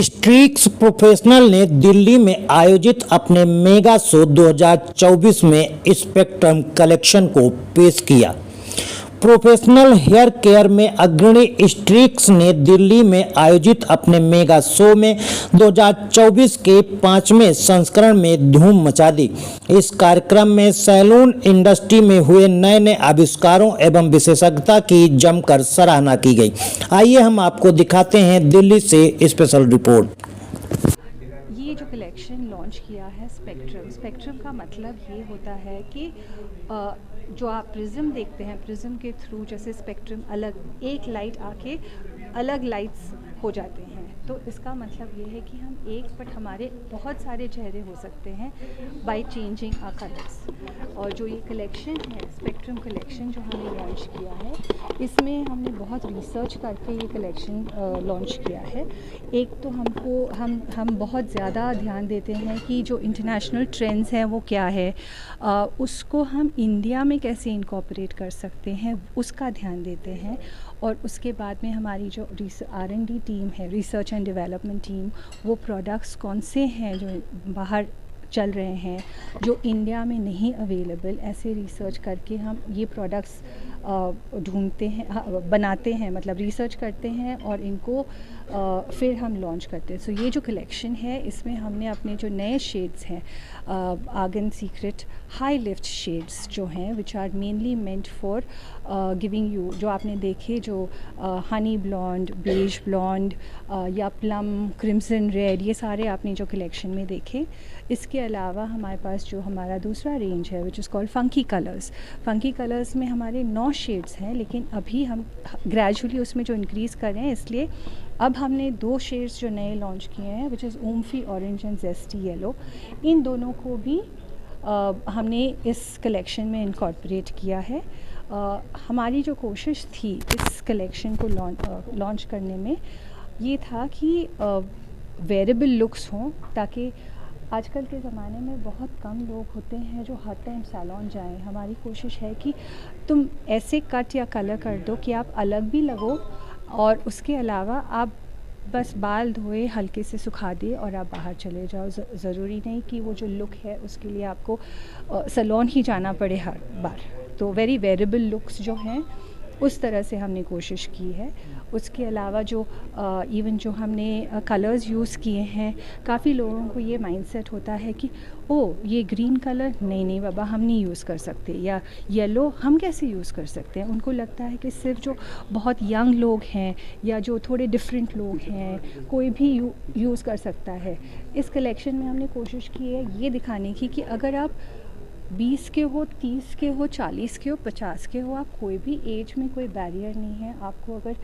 Streaks professional ने दिल्ली में आयोजित अपने मेगा शो 2024 में स्पेक्ट्रम कलेक्शन को पेश किया। प्रोफेशनल हेयर केयर में अग्रणी स्ट्रीक्स ने दिल्ली में आयोजित अपने मेगा शो में 2024 के 5वें संस्करण में धूम मचा दी। इस कार्यक्रम में सैलून इंडस्ट्री में हुए नए नए आविष्कारों एवं विशेषज्ञता की जमकर सराहना की गई। आइए हम आपको दिखाते हैं दिल्ली से स्पेशल रिपोर्ट। ये जो कलेक्शन लॉन्च किया है स्पेक्ट्रम का मतलब ये होता है कि जो आप प्रिज्म देखते हैं, प्रिज्म के थ्रू जैसे स्पेक्ट्रम अलग एक लाइट आके अलग लाइट्स हो जाते हैं, तो इसका मतलब ये है कि हम एक बट हमारे बहुत सारे चेहरे हो सकते हैं बाय चेंजिंग आवर कलर्स। और जो ये कलेक्शन है स्पेक्ट्रम कलेक्शन जो हमने लॉन्च किया है, इसमें हमने बहुत रिसर्च करके ये कलेक्शन लॉन्च किया है। एक तो हम बहुत ज़्यादा ध्यान देते हैं कि जो इंटरनेशनल ट्रेंड्स हैं वो क्या है, उसको हम इंडिया में कैसे इनकॉर्पोरेट कर सकते हैं उसका ध्यान देते हैं। और उसके बाद में हमारी जो R&D टीम है, रिसर्च एंड डेवलपमेंट टीम, वो प्रोडक्ट्स कौन से हैं जो बाहर चल रहे हैं जो इंडिया में नहीं अवेलेबल, ऐसे रिसर्च करके हम ये प्रोडक्ट्स ढूंढते हैं, बनाते हैं, मतलब रिसर्च करते हैं और इनको फिर हम लॉन्च करते हैं। सो ये जो कलेक्शन है इसमें हमने अपने जो नए शेड्स हैं, argan secret high lift shades जो हैं which are mainly meant for giving you, जो आपने देखे जो हनी ब्लॉन्ड, बेज ब्लॉन्ड या प्लम, क्रिम्सन रेड, ये सारे आपने जो कलेक्शन में देखे। इसके अलावा हमारे पास जो हमारा दूसरा रेंज है which is called funky colours. Funky colours में हमारे 9 शेड्स हैं, लेकिन अभी हम ग्रेजुअली उसमें जो इंक्रीज़ कर रहे हैं, इसलिए अब हमने 2 शेड्स जो नए लॉन्च किए हैं which is oomphy orange and zesty yellow. इन दोनों को भी हमने इस कलेक्शन में इनकॉर्पोरेट किया है। हमारी जो कोशिश थी इस कलेक्शन को लॉन्च करने में ये था कि वेरिएबल लुक्स हों, ताकि आजकल के ज़माने में बहुत कम लोग होते हैं जो हर टाइम सैलून जाएं। हमारी कोशिश है कि तुम ऐसे कट या कलर कर दो कि आप अलग भी लगो, और उसके अलावा आप बस बाल धोए, हल्के से सुखा दिए और आप बाहर चले जाओ। ज़रूरी नहीं कि वो जो लुक है उसके लिए आपको सैलून ही जाना पड़े हर बार। तो वेरी वेरिएबल लुक्स जो हैं उस तरह से हमने कोशिश की है। उसके अलावा जो इवन जो हमने कलर्स यूज़ किए हैं, काफ़ी लोगों को ये माइंडसेट होता है कि ओ ये ग्रीन कलर नहीं बाबा हम नहीं यूज़ कर सकते, या येलो हम कैसे यूज़ कर सकते हैं। उनको लगता है कि सिर्फ जो बहुत यंग लोग हैं या जो थोड़े डिफरेंट लोग हैं कोई भी यूज़ कर सकता है। इस कलेक्शन में हमने कोशिश की है ये दिखाने की कि अगर आप 20 के हो, 30 के हो, 40 के हो, 50 के हो, आप कोई भी एज में कोई बैरियर नहीं है। आपको अगर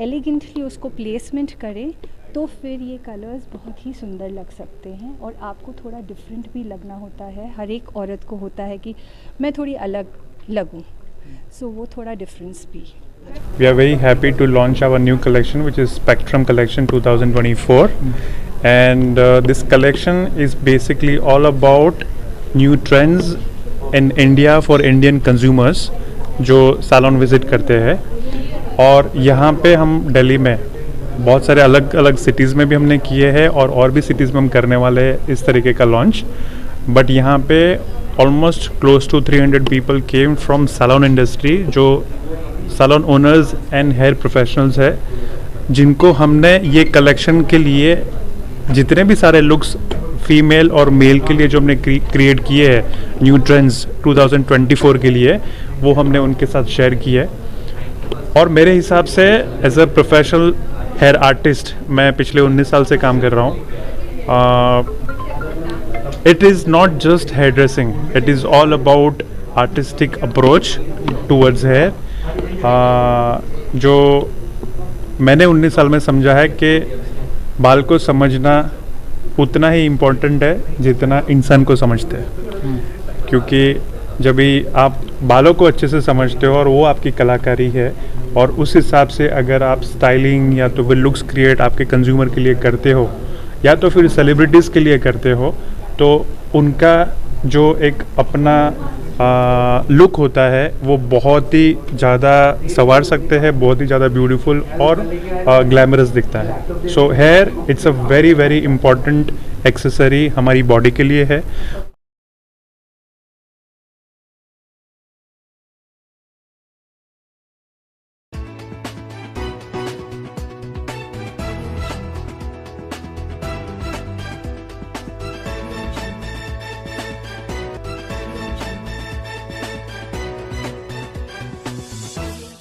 एलिगेंटली उसको प्लेसमेंट करें तो फिर ये कलर्स बहुत ही सुंदर लग सकते हैं। और आपको थोड़ा डिफरेंट भी लगना होता है, हर एक औरत को होता है कि मैं थोड़ी अलग लगूं, सो वो थोड़ा डिफरेंस भी। We are very happy to launch our new collection, which is Spectrum Collection 2024, and this collection is basically all about new trends in India for Indian consumers जो सैलून विज़िट करते हैं। और यहाँ पे हम दिल्ली में बहुत सारे अलग अलग सिटीज़ में भी हमने किए हैं और भी सिटीज़ में हम करने वाले हैं इस तरीके का लॉन्च। बट यहाँ पे almost close to 300 people came from salon industry, जो salon owners and hair professionals है, जिनको हमने ये कलेक्शन के लिए जितने भी सारे लुक्स फीमेल और मेल के लिए जो हमने क्रिएट किए हैं न्यू ट्रेंड्स 2024 के लिए, वो हमने उनके साथ शेयर किए। और मेरे हिसाब से as a professional hair artist मैं पिछले 19 साल से काम कर रहा हूँ। It is not just hairdressing, it is all about artistic approach towards hair. जो मैंने 19 साल में समझा है कि बाल को समझना उतना ही इम्पोर्टेंट है जितना इंसान को समझते हैं, क्योंकि जब भी आप बालों को अच्छे से समझते हो और वो आपकी कलाकारी है, और उस हिसाब से अगर आप स्टाइलिंग या तो फिर लुक्स क्रिएट आपके कंज्यूमर के लिए करते हो या तो फिर सेलिब्रिटीज़ के लिए करते हो, तो उनका जो एक अपना लुक होता है वो बहुत ही ज़्यादा संवार सकते हैं, बहुत ही ज़्यादा ब्यूटीफुल और ग्लैमरस दिखता है. So here it's a very very important accessory हमारी बॉडी के लिए है.